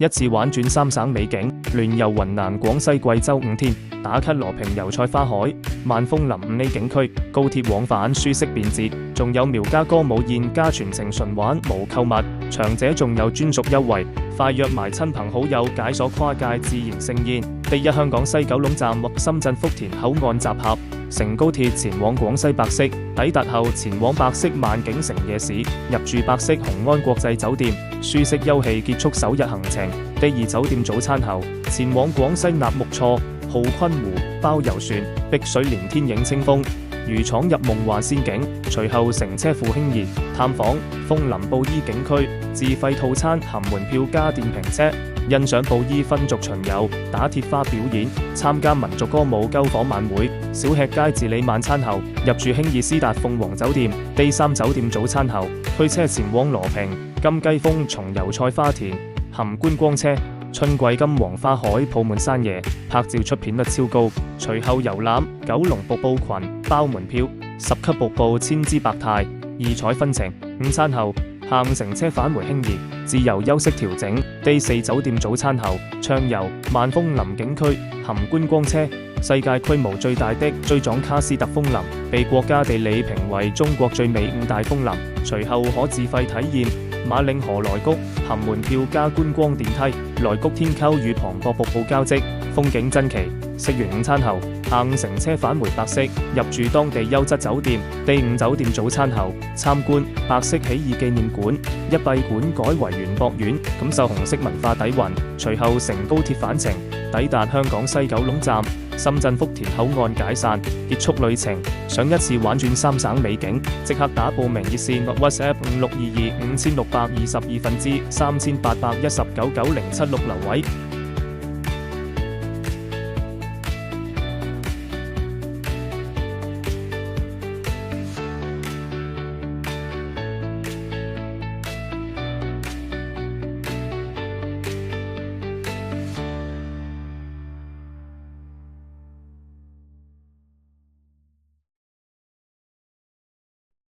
一次玩轉三省美景，聯遊雲南、廣西、貴州5天，打卡羅平油菜花海、萬豐林5A景區，高鐵往返舒適便捷，仲有苗家歌舞宴加全程純玩無購物，長者仲有專屬優惠，快約埋親朋好友解鎖跨界自然盛宴。第一香港西九龍站或深圳福田口岸集合，乘高鐵前往廣西百色，抵達後前往百色萬景城夜市，入住百色雄安國際酒店，舒適休憩結束首日行程。第二酒店早餐後，前往廣西納木錯、瀟坤湖包遊船，碧水連天影清風，如闖入夢幻仙境。隨後乘車赴興義探訪楓林布依景區，自費套餐含門票加電瓶車，欣賞布依分族巡遊、打鐵花表演、參加民族歌舞篝火晚會，小吃街治理晚餐後，入住興義斯達鳳凰酒店。第三酒店早餐後，驅車前往羅平、金雞峰松油菜花田，含觀光車。春季金黃花海鋪滿山野，拍照出片率超高。隨後遊覽九龍瀑布群，包門票，10級瀑布千姿百態，異彩紛呈。午餐後，下午乘車返回興義，自由休息調整。第四酒店早餐後，暢遊萬豐林景區，含觀光車。世界規模最大的追壯喀斯特楓林，被國家地理評為中國最美5大楓林。隨後可自費體驗馬嶺河來谷，含門票加觀光電梯，來谷天溝與磅礴瀑布交織，風景珍奇。食完午餐後，下午乘車返回百色，入住當地優質酒店。第五酒店早餐後，參觀百色起義紀念館，一閉館改為園博園，感受紅色文化底蘊。隨後乘高鐵返程，抵達香港西九龍站、深圳福田口岸解散，結束旅程。想一次玩轉三省美景，即刻打報名熱線或 WhatsApp 56225622分之38199076留位。